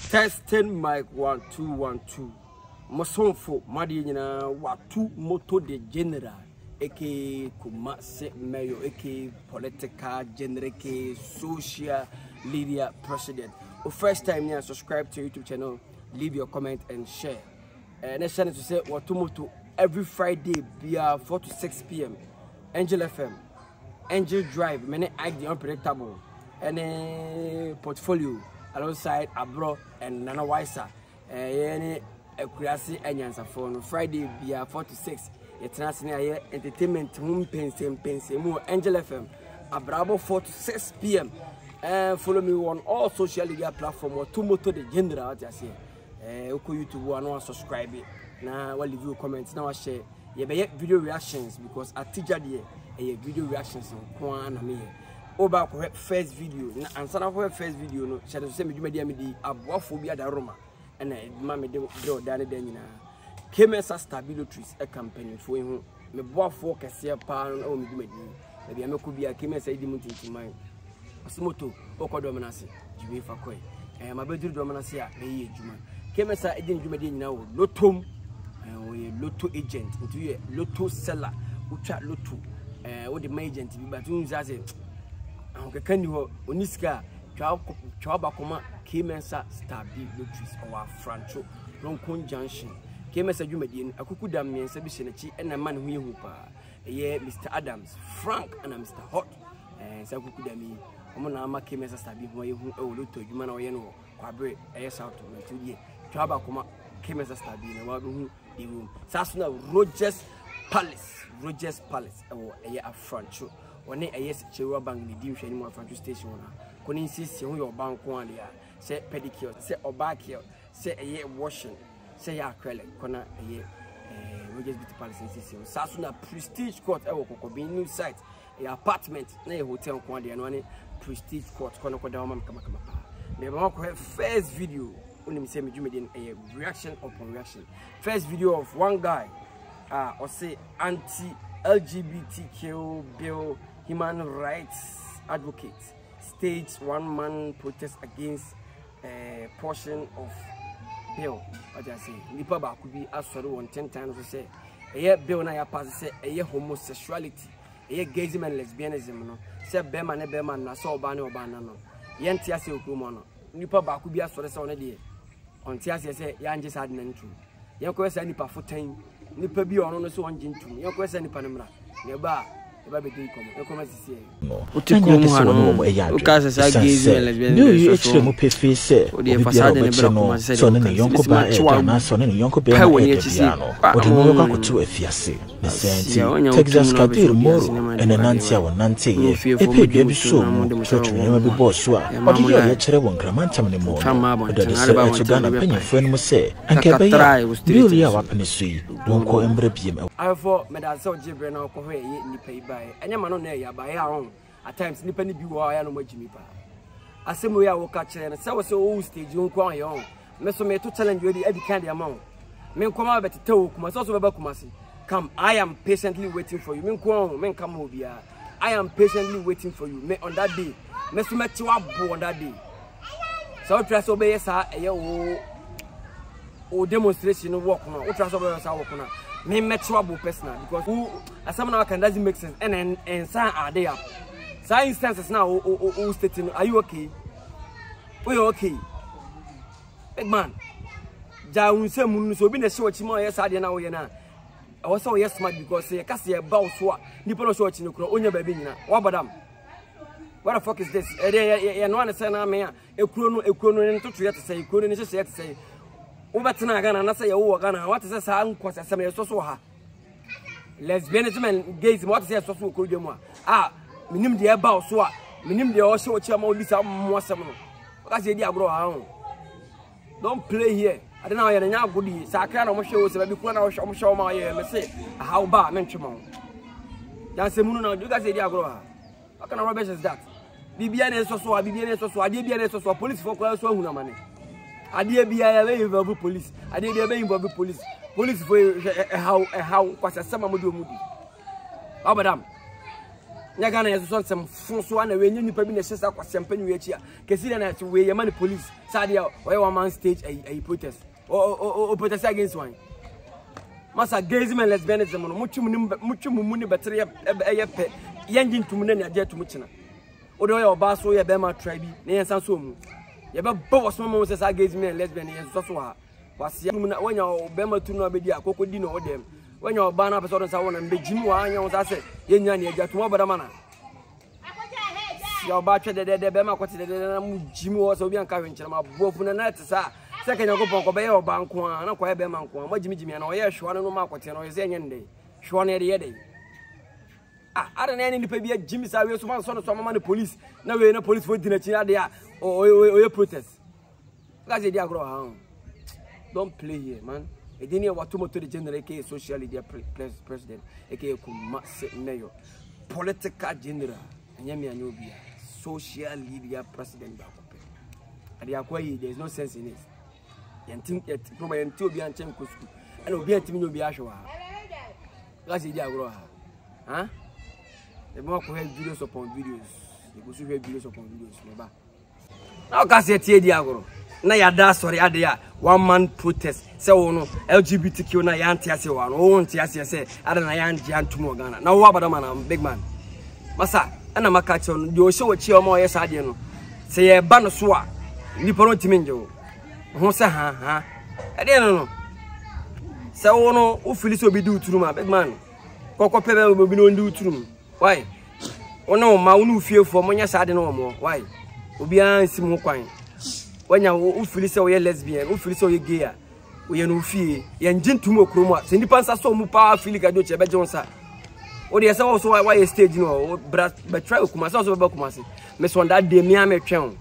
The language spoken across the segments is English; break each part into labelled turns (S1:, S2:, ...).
S1: Testing mic 1 2 1 2. Masonfo madi nyina watu moto de general eke kumase mayo eke political general eke social media president. First time you subscribe to YouTube channel, leave your comment and share. Next channel to say watu moto every Friday via 4 to 6 p.m. Angel FM, Angel Drive, many act the unpredictable, and portfolio alongside Abro and Nana Waisa. Any Kurasi Anyansa for Friday via 4 to 6. It's not here entertainment home pense more Angel FM Abrabo 4 to 6 p.m. And follow me on all social media platforms or Tumoto the general just here. Oko YouTube one subscribe it. Now I'll leave you comments. Now I share video reactions because I teach you a video reactions on me. Oba first video. Answer our first video no. Shall say me media me Abrewamafia da Roma. And mammy draw down the Denina. Kemesa Stabilities a company for him. Me boa for Cassia Pan or me. Maybe I could be a Kemesa Dimuti to mine. Smoto, Oko Dominasi, Jimmy Fakoi. And my bedroom Dominasia, a Juma. Kemesa Edin Jumadi now, Lotum, Lotto agent, into a Lotto seller, Ucha Lotto, what the agent, but Unzaze. Uncle Kenny Uniska. Chawabakoma Kemesa Stabilities or Francho Roncon Junction. Kemesa Jumedian, Akuku Damian Sabishinachi, and a man who hoopa. Mr. Adams, Frank, and Mr. Hot, and Sakuku Dami, Omonama Kemesa Stabi, who Luto, Jumano Yeno, Quabre, Air South, and 2 years. Chawabakoma Kemesa Stabi, and Wabu, the room. Sasuna Rogers Palace, or a Francho. One a yes, Chewa Bank, the Dim Shanimo Francho Station. When insist on your bank one year, say pedicure, say Boakye, say a year washing, say acrylic, corner a year, Rogers Beauty Palace in Sicily. Sasuna Prestige Court, a be new site, a apartment, a hotel, and Prestige Court, corner Kodama Kamakama. Never first video, only say me a reaction upon reaction. First video of one guy, or say anti-LGBTQ bill, human rights advocate. Stage 1 man protest against a portion of bill. What I say, Nipa could be asked for 10 times to say, a year bill na ya pass say a year homosexuality, a year gayism and lesbianism, no, say Beman and Beman, na so banner or banana, Yantia say Kumano, Nipa could be asked for the son of the day. On Tiasia say, Yan just had an entry. Young question Nipa for 10, Nipa be on so one gin to me, your question Nipanamra, nearby. No, you actually mo pay face say the facade in the so na yonko ba e na so na yonko be na e piano o de no kwa kutu afiase ne senti Texas Kadir Moro and Nantia won Nante e pe bia bi so mo so twene bi boss so a o de ya kire won kramantam ne mo o de se e to Ghana panyefo no mo say anka be ya bill ya wapene so yi don ko embre biem afo me da so jibre na ko hwe yi nipa yi bai enya ma no na ya bai a on at times nipa ni bi wo ya no magimi pa asemo ya wo ka kire na se wo se o stage nko an yo me so me to challenge we di kind amount me nkoma betete wo kuma so beba kuma si come I am patiently waiting for you me nko me nkama obia I am patiently waiting for you me on that day me so me tiwa bo on that day so trust obey yes e o demonstration work no o trust obey yes work na me metrable personal because who asam na can doesn't make sense and some are there. Some instances now o stating are you okay? We okay. Big man. Ja unse munu so bi na show chimo yes ade na wo ye na. I was so yes smart because say ka say ba so a nipa no show chi no kro onya ba bi nyina. Wa badam. What the fuck is this? E no an say na me a ekuro no nto to yet say ekuro no say say Ubatana Ghana, and I say, oh, Ghana, what is a sound? Because I so ha. Lesbianism and gays, what is a social codema? Ah, minim the about so, minim the also chamo, Lisa Mossam. That's the idea, bro. Don't play here. I don't know, I know goody. Sakran or shows, maybe one hour show my say, how bad, mention. That's the moon, you guys, the idea, bro. What kind of rubbish is that? BBN so, BBN so, IDBN so, police for class one money. I did be involved police. I did be involved police. Police for how was a summer moody. Oh, madam. Nyagana is some one away, you probably necessary for some penny which here. Consider we your money police, Sadia, or 1 man stage a protest or protest against one. Massa Gazman lesbianism, much money battery a yangin to Munania dear to Muchina. Although your bass or your Bema tribe, near Sansum. You have both moments as I gave me a lesbian and Sosua. Was young when your Bema to no be a cocodino or them. When your banner episode of someone and be Jim Wang was I said, Yanyani, got more but a manner. Your batcher the Bema quoted Jim was a young carriage, and my both in the night, sir. Second, I go for Kobe or Banquan, no quite Beman, what Jimmy and I Shwan no market and I say any day. Shwan any day. I don't know any baby Jimmy Savio, one son of some the police. Now we're in a police for dinner there or protest. That's the idea. Don't play here, man. A dinner what to the general case social media president, aka mayor, political general, and Yami and Nubia, social media president. And the acquire there's no sense in it. And think that probably to be and will be a team will be Ashua. That's the idea. Huh? The more have videos upon videos, you will see videos upon videos. Now, can say Diagro. Now, ya da sorry, adia 1 man protest. So, no LGBTQ na yanti ase one. Oh, ase say, I don't know yan to Morgana. Now, what about a man, big man? Massa, and I'm a catch on you show a cheer more yes, I didn't say a ban of swa. Nippon Timinjo. Who say, huh? I didn't know. So, no, who feels so be do to my big man? Coco Pebble will be no do to. Why? Oh no, my own fear for Monia Sade no more. Why? Ubian Simon Quine. When you feel so you're lesbian, who feel so you're gay, we are no fear, and gentleman chroma, Sindipans are so much feel like I don't have Johnson. Oh, there's also why a stage, but try to come as also about Kumasi. Miss one that day, me, I'm a town.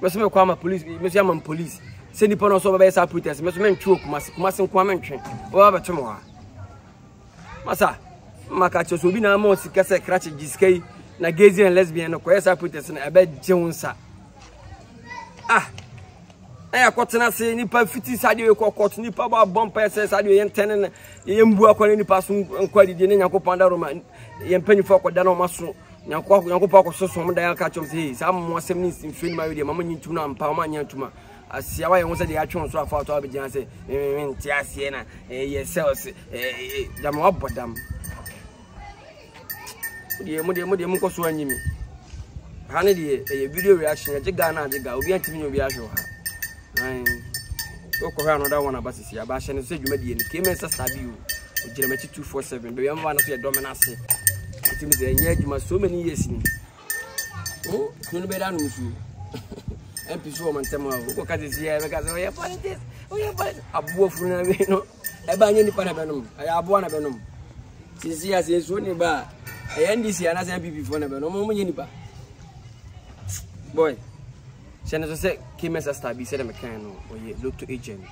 S1: Miss Mama police, Miss Yaman police, Sindipon also by our protest, Miss Men Chuk, Massim Quaman train, or ever tomorrow. Massa. Makacho so bi na mo sikase krache jiskei na gay and lesbian no kwesa protest na ebe jeunsa aya kwotena se nipa fiti sade we kokot nipa ba bompa se sade we yentene na yembu akwa nipa so nkwadi de nyakopon da roma yempanyifo akoda na maso nyakopon akososo mo da ya kacho se sa mo asem ni simfin ma we de mama nyintu na mpa ma nyantuma asia wa ye se de atwe so afa to abejan se nti asie na ye cells dam obodam Mudi Mukosu and Yimi. Handy, a video reaction, a Jigana, Obi and Timmy Biasho. I go another one about this year. Bash and said you made the came and stab you. Jeremy 247, but I'm one of your dominance. It is a year you must so many years in. Oh, couldn't be done with you. MP Woman Samuel, look at this year because we are politics. We are a wolf from a banyan Panabanum. I have one of them. Since he has a swinging bar. I end this year as MP before never no more yenipa. Boy, Senator said, came as a star, be said a mechanic or ye look to agent.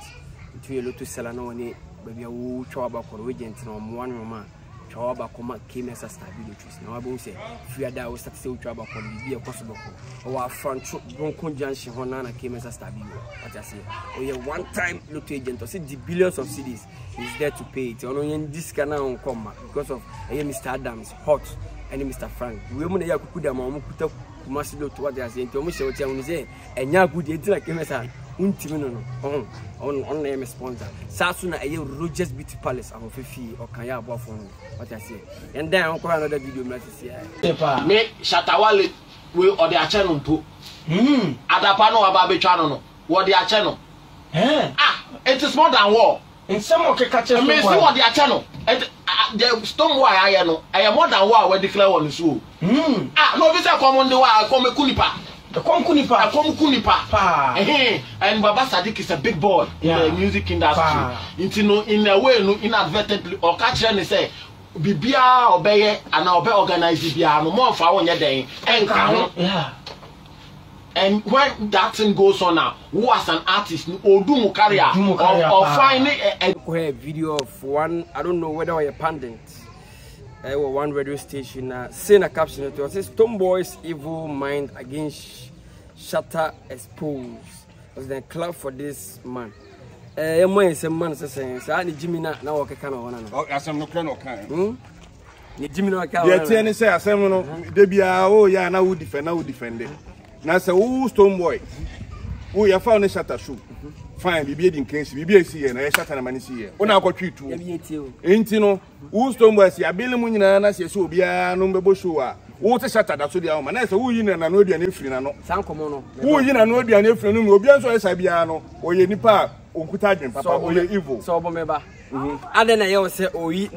S1: To you look to Salano, baby, a woo chawba for agent no one woman. Chawba coma came as a star video. Now I will say, if you are there, was still trouble for be a possible. Or our front Bronco Junction, Honana came as a star video. What I say, or ye one time look to agent or see the billions of cities. He's there to pay it. Only in this canal come because of Mr. Adams, Hot, and Mr. Frank. We want to put them on Masido to what they are saying. To Michelle, we say, and ya good idea like Emerson, Untimino, on name sponsor. Sasuna, a Rogers Beauty Palace, and Fifi or Kaya Buffon, what I say. And then I'll call another video message here. Me, Shattawale, we or their channel too. Adapano about channel, what their channel. It is more than war. In some of the catches, I mean, what their channel. The Stonebowy, I am more than war when declare on the show. No, this is common the way I come a Kunipa. The Kunipa, I come Kunipa. And Baba Sadiq is a big boy in the music industry. In a way, inadvertently, or catch and say, Bibia obey and obey organize Bibia, no more for 1 day. And when that thing goes on now, who as an artist or do career or find a video of one, I don't know whether a pundit or one radio station saying a caption it was Stonebowy's evil mind against Shatter exposed. Was the club for this man. Some man saying, I need Jimmy now. Okay, kind of one. Oh, as I'm not kind. Ni Jimmy no ka.
S2: Ye tie ne say asem no de bia o ya na wo defend. Na say wo Stonebowy. Wo ya fa no shatter shoe. Fine, bibi edi nkensi, bibi esi ye na ye shatter na mani si ye. Ona akotwe tu. Enti no, wo Stonebowy si abele mu nyina na se obi a no mbebo show a. Wo te shatter da so dia o ma na say wo yi na no aduane efiri na no. Sankomo no. Wo yi na no aduane efiri no, obi anso esa bia no, oye nipa onkuta adwen papa oye evil.
S1: So bomeba. Ade na ye say oyi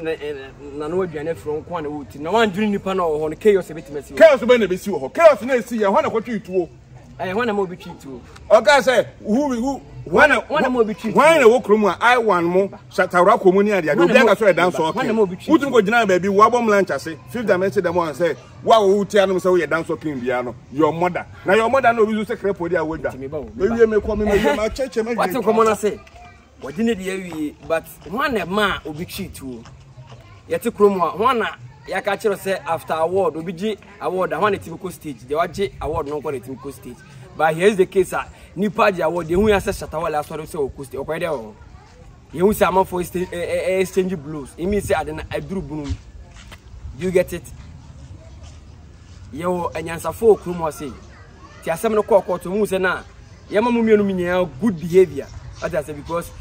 S1: na no aduane efiri nko na wuti. Na wan dwiri nipa na ho no chaos betimasi.
S2: Chaos be na besi ho. Chaos na esi ye ho na kwatwe tu.
S1: When I'm be treat to.
S2: Okay, say who when I'm be treat. When I walk room, I want more. Shattawale community. I don't think I saw a dance. Okay. Who to go dinner, baby? Wabom lunch. I say 5th dimension. The one say, "Wow, who tell them say you dance okay piano? Your mother. Now your mother no use secret for their weather. Maybe me come me my church.
S1: What's the common say? What didn't you? But one a man will be treat to. Yet room one. Ya ka chiro say after award obiji award I want a typical stage the waje award no call a typical stage but here's the case nipa je award the hu ya say Shattawale asori say okusti okwede o ye hu say am for exchange blues it means say adena aduru bunum you get it yo anyansa fo okrum say ti asem no call to hu say na ye mamu mienu minya good behavior that say because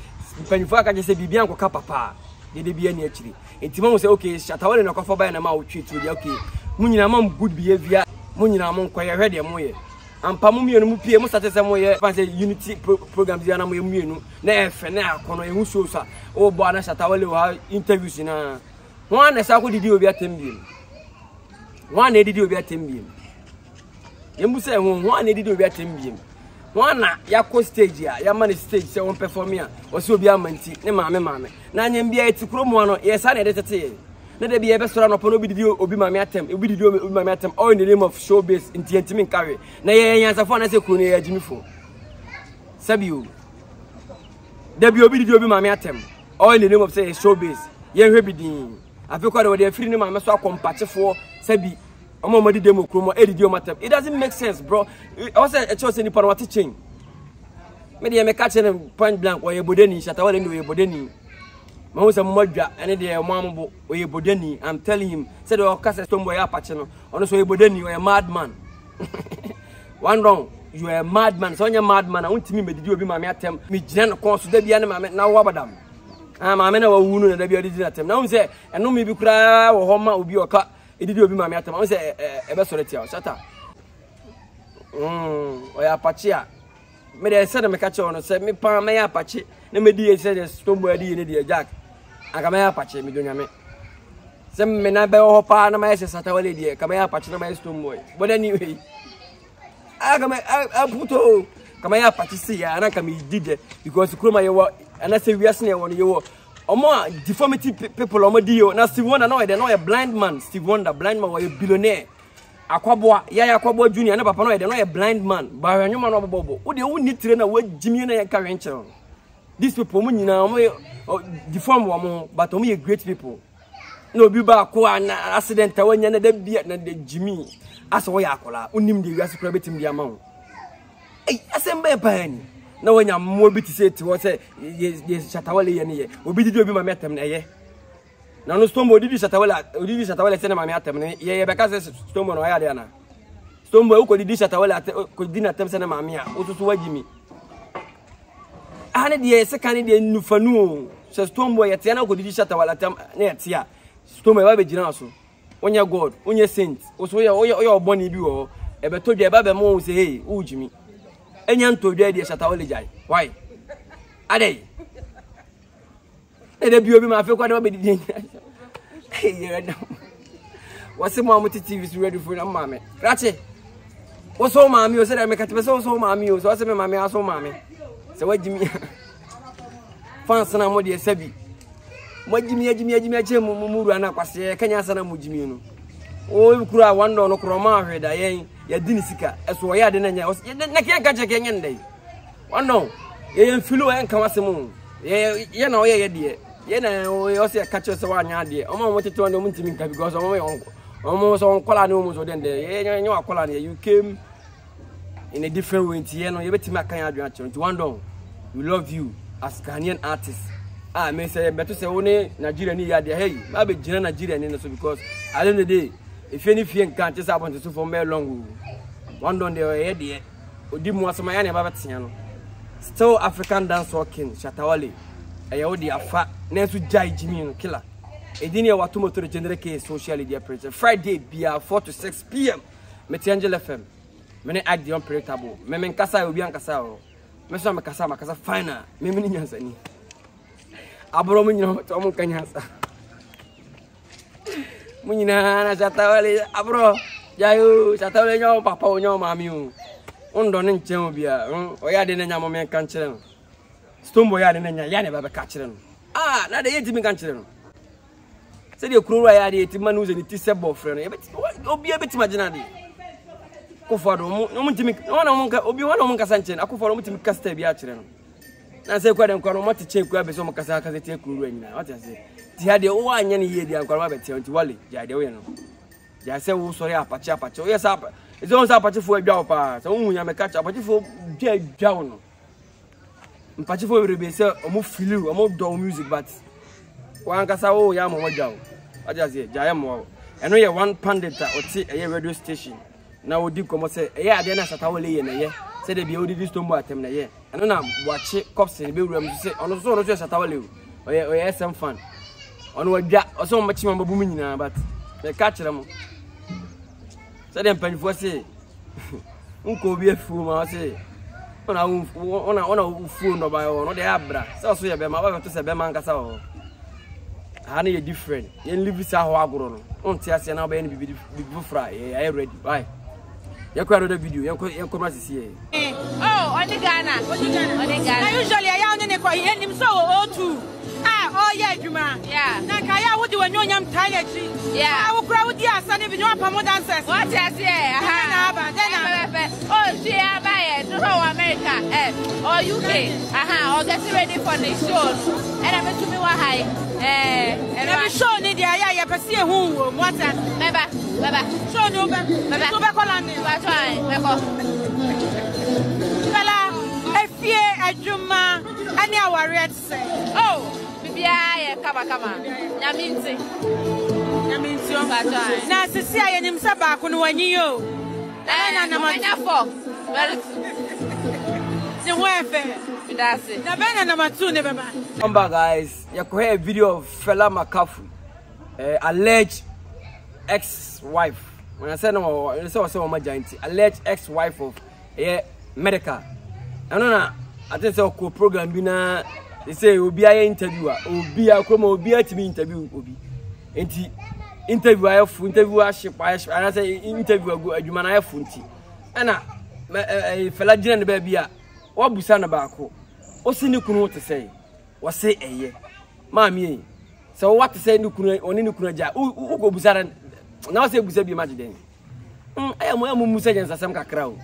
S1: penifo aka je say bibia nkoka papa de bia ni akiri enti say okay Shattawale no kofa ba na ma wo tweet we okay munyina mam good behavior munyina mam koye hwede mo ye ampa mu mienu mu pie mu start say mo ye fan say unity program dia na mo ye mienu na efe na akono e hu show sa o bo na Shattawale wa interviews na one na sa ko didi obi atembiem one na didi obi atembiem yembu say one na didi obi atembiem one na yakọ stage ya ya man stage say won perform ya o se obi amanti ne maame na nyem bia etikro mu no ye sa na edetete na de bia be sora no pono obi didi obi maame atem obi didi obi maame atem all in the name of showbiz intimi nkawe na ye yansafo na se kuro ne ya jimifo sabiu de bia obi didi obi maame atem all in the name of say showbiz ye hwe bidin afiko de we free ne maame so akompatefo sabi omo di demo kromo edidi o matem it doesn't make sense bro I say a choice ni para what change me dey me catch them point blank oye bodeni Shattawale ni oye bodeni ma wo say modwa ene dey mo ambo oye bodeni I'm telling him say the case Stonebowy apache no ono so oye bodeni oye madman one wrong you are a madman so onya madman untimi medidi obi maame atem me gina no kon so da bia ne maame na wo abadam maame na wa wunu na da bia didi atem na wo say eno me bi kura wo ho ma obi oka edidi obi maame atem wo say ebe soreti a shata oya apache a me dey say na me catch on say me pa me apache na me di say Stonebowy di ne di jack aka me apache me donya me say me na be ho pa na me say Shattawale di ka me apache na me Stonebowy but anyway aka me aputo ka me apache see ya na ka me did because kroma ye wo na say wiase na ye wo no ye wo omo deformity people omo di yo na Steve Wonder na no ye blind man Steve Wonder blind man was a billionaire akwaboa ya akwaboa junior na papa no ye no ye blind man ba hwanwoma no bobo wo de wo ni tire na wo jimi na ye ka wenche these people mu nyina omo deform wo mo but omo ye great people no bi ba ko na accident a wanya na da bia na de jimi asa wo ya akola onim de wiase kura betim dia ma wo asembe pani na wanya mo bi ti say ti wo say ye Shattawale ye ne ye obi didi obi ma metem na ye na no Stonebowy didi Shattawale say na ma metem ne ye be ka say Stonebowy no ya de na Stonebowy ko didi Shattawale ko didi na tem say na ma me a otutu wagimi ane de se kan de nufanu o say Stonebowy ye te na ko didi Shattawale tem na ye te a Stonebowy ba be gina so onya god onya saint oso ye oboni bi wo e be to dua ba be mo say hey ujimi enya ntodua de Shattawale jai why ade e de bi obi ma fe kwa de be didi hey wase mo amuti TV is ready for na mame rache woso mame o se de me katebe so mame o so wase me mame aso mame se wajimi fans na mo de sabi mo jimi ache mumuru ana kwase kanya sana mo jimi no o kura wando no kroma hweda yen ya dini sika eso ya de na nya na ke ka che ke nya ndai wando yen filo en kan wase mu ye na o ye de ye na o se ka che se wa nya de o mo tete wando mo ntimi nka because o mo so kola ni o mo so de ye nya wa kola ni you came in a different way nti ye no ye betimi akan adwan ache nti wando we love you as Ghanaian artists ah me say beto say woni Nigeria ni yade hey ma be gina Nigeria ni so because at the end of the day if any fie nkan chese abon so for me long one don dey here dey odi mu asoma ya na ba betia no still African dance walking Shattawale e wo di afa na so jai jimi no killer edini ya watu motor generate social media presence Friday bia 4 to 6 p.m. Met Angel FM mene act the unpredictable me nkasa obi ankasa o me so makasa final me ni nyansa ni abro munyina to mo kanyasa munyina na Shattawale abro jayo Shattawale nyo papa o nyo mami o ondo ne nchen obi a o ya de nya mo me kan kire no Stonebowy ya de nya ya ne ba be ka kire no ah na de yeti mi kan kire no se de kuro ya de yeti manu ze ni ti se bofre no obi e beti magina de ko fado mo ntimi ona mo ka obi wana mo kasa nchen akofado mo ntimi kasta bi a kire no na se kwa de nkwa no mo te che kwa be so mo kasa te kuro nyina what say ti ha de o anya ne ye de nkwa ma be te nti wale ja de we no ja se wo sori apache o yes apa ezo on sa apache fo adwa pa se wo hunya me catch apache fo dwa no mpache fo rebe se o mo feel o mo do music but wan kasa wo ya mo wadwa o aja se ja ya mo eno ye one pandit o ti eye radio station na odi komo se eye ade na Shattawale ye na ye se de bi odi di Stonebowy atem na ye eno na wache cops ni be wuram se ono so Shattawale o ye SM fan ono wadwa o so mo machi mo babu nyina but me catch them se dem panfo se unko bi afu ma se ona ufu no ba no de abra se so ye be ma ba to se be man kasa o ana ye different ye live sa ho agoro no onti ase na ba ye bibi fry ye ready bye ye ko another video ye ko ma sisi ye
S3: oh on the Ghana usually I only ne ko ye nim so o2 oh yeah juma yeah na kaya wodi wanyonyam taleji yeah awu kura wodi asane bi nwa pamo dancers what yes yeah na aba then oh she abaye to America or UK or get ready for the show and I'm to me wa high and show ni dia ya pese hu wo mwata baba show no baba to be kolande wa try be ko bala efie adwuma ani aware say oh bia kama nyaminti on bacha na sisi aye nim se ba ko no wanyi yo na manya fo se wefe bidase na bena na matu ne beba come back
S1: guys you could hear a video of fella Makafu alleged ex-wife when I say no my giant alleged ex-wife of medical I don't know I think so ko program bi na they say obi aye interviewer obi akoma obi atimi interview obi enti interview ayefu interview aship I say interview adwuma na ayefu nti ana fela gina ne ba bia wabusa na baako osini kunu te say wo say eye maami so what say ni kunu oni ni kunu ja u go busa na wo say busa bi magiden aye mo musa jensa sam kakra o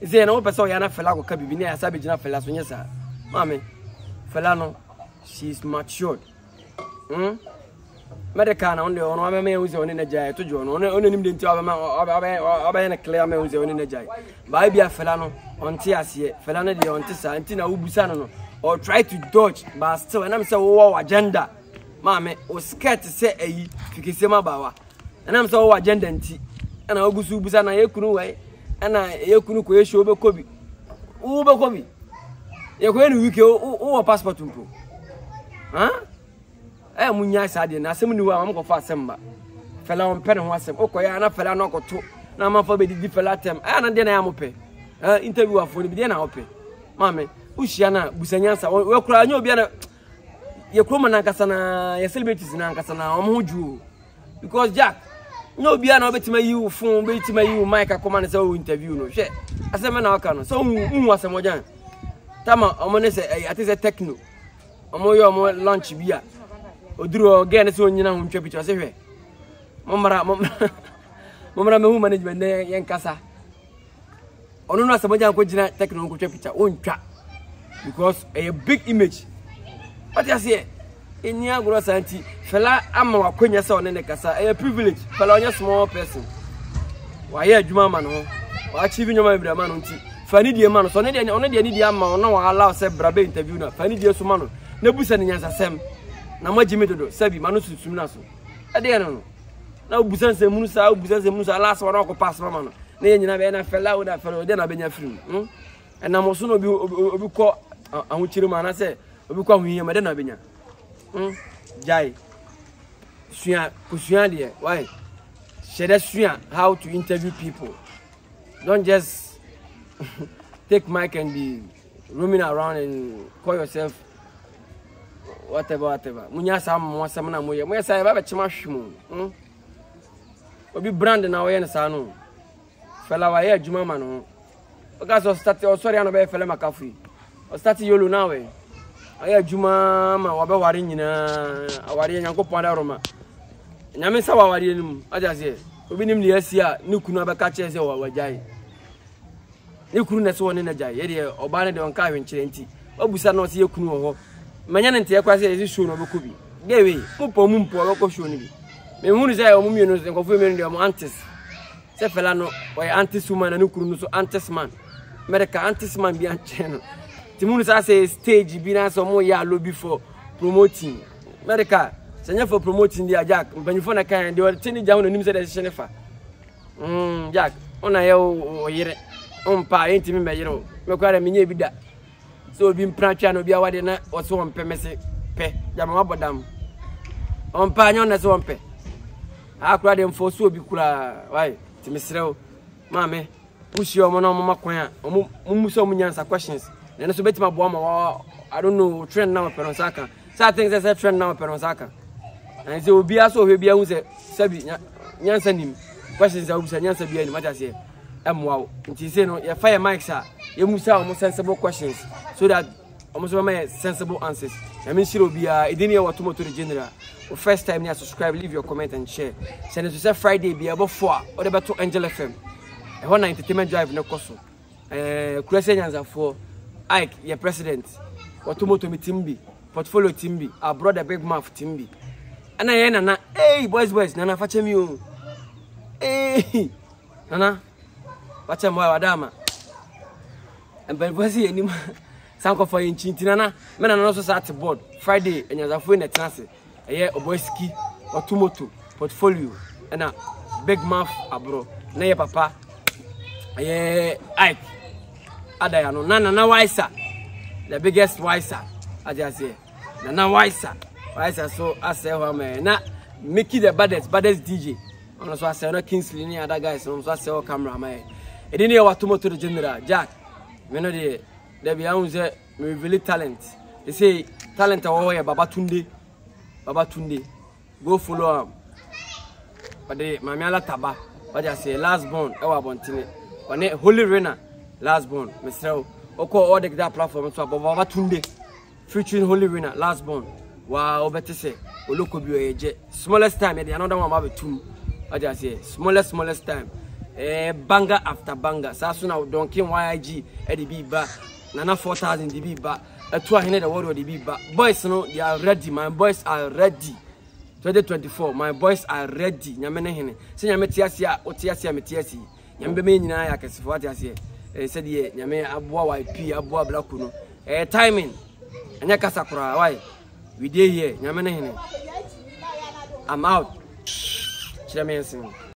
S1: say na wo pese o ya na fela ko ka bibi na ya sabe gina fela so nyesa maami fela no she's matured medical na onde ono ame uze oni na jai to jo no ono nim de nti aba na clear ame uze oni na jai ba bia fela no onti ase fela no de onti sa nti na ubusa no or try to dodge but still and am say wo agenda maame o skirt say ayi fikise mabawa and am say wo agenda nti na ogusu ubusa na yekunu wai na yekunu ko yesho obekobi ubekobi yekwe ni wiki o passport mpo munya sade na asem ni wa am ko fa asem ba fela on pene ho asem okoya na fela no koto na ma fa be di fela tem na de na ya mope interview afo ni bi de na ope mame ushia na busanyansa we kura anya obi na ye kroma na nkasa na ye celebrities na nkasa na om hoju because Jack nya obi na obetima yi wo phone obetima yi wo mic akoma na say wo interview no hwe asem na waka no so hu asem ojan tama omone se ati se techno omo yo mo lunch bia oduro again se onyina hu ntwa picture se hwe momra me hu management ne yen kasa onu no asem ojan ko gina techno ko twa picture on twa because a big image what you say eni agro santi fela ama wakonya se one ne kasa a privilege fela onya small person wa ye adwuma ma no wa achieve nyoma ibra ma no nti fani die ma no so ne die ono die ni die ama no wa allow se brabe interview na fani die so ma no na busa ne nyansasem na ma jimi dodo sabi ma no susum na so e de no na busa nsem nu sa last one ko pass mama no na ye nyina be na fela wo da fela de na benya firim na mo so no obi ko ahukire ma na se obi ko ahuye ma de na benya jai suya de why share suya how to interview people. Don't just take mic and be roaming around and call yourself whatever. Munya sam mo sam na moye. Moye say ba be chima hwemu. Obi brand na wo ye nsa no. Fela wa ye adwuma ma no. Oga so start o sorry na be fela makafui. O start yolo na we. Aye adwuma ma wa be ware nyina. Aware Nyankopon da roma. Nyame sa wa ware nim. Aja se obi nim ne asia ne kunu abeka che se wa wajai. Ne kunu na se woni na jai. Ye de oba ne de onka hwenkyere nti. Obusa na o se ye kunu ho. Manya ne nte ye kwa se ye show no beko bi. Gewe, mpo beko show ni bi. Me hunu say o mumienu se nkofo me de o antis. Se fela no o ye antis woman na ne kunu no so antis man. America antis man bi anche no. Ti hunu say stage bi na so mo ya lobby for promoting. America senya for promoting dia Jack mpanifo na kan de o tini ja hono nim se de hye fa Jack ona ye o yire ompa enti me yire me kwara menye bi da so bi mpratwa no bi awade na o so ompe mese pe jama wabodam ompa nyo na so ompe akura de mfo so obi kura why ti mesrew maame pushi o mo na mo makwan a mo so mo nyansa questions na so betima bo ma I don't know trend now pero saka sa things say trend now pero saka and say obi aso hwe bia hu say sabi nyansa nim questions a obi nyansa bia ni mata say emwa nti say no ye fire mics a ye musa o sensible questions so that almost my sensible answers. I mean, she will be edini ya watu moto general. First time you subscribe, leave your comment and share. Send it to Friday be about 4 or about to Angel FM. A one entertainment drive no koso. Kurese nyanza for Ike, your president. Watu moto mi timbi, portfolio timbi, our brother big mouth timbi. Ana ye nana, hey boys, nana fache mi o. Hey, nana, fache mwa wadama. And bossy anymore. Sanko for Inchintinana, men and also sat board Friday and as a phone at Nancy, a year of boyski or tomato portfolio and a big mouth abro, nay papa, a year Ike. Adayano, Nana wiser, the biggest wiser, I just say, Nana wiser, so I say, well, man, not Mickey the baddest DJ. And also I say, no Kingsley, any other guys, and also I say, oh, camera, man. It didn't know what tomato the general, Jack. Me know the. There be say me really talent. They say talent away Baba Tunde. Go follow him. But the Mamiala Taba. But I say last born. Ewa bontine. But Holy Rena last born. Mr. Oko all the that platform so Baba Tunde. Featuring Holy Rena last born. Wow, better say. Oloko bi eje. Smallest time. They another one about 2. But I say smallest time. Banger after banger. Sasuna Donkin YIG Eddie ba. Nana 4,000 dB ba. 200 the world dB ba. Boys no, they are ready. My boys are ready. 2024, my boys are ready. Nyamene hene. Se nyame tiasia, o tiasia me tiasi. Nyambe me nyina ya kesefo atiasie. Said ye nyame aboa YP, aboa black no. Timing. Anya kasa kura why? We dey here. Nyamene hene. I'm out. Chira me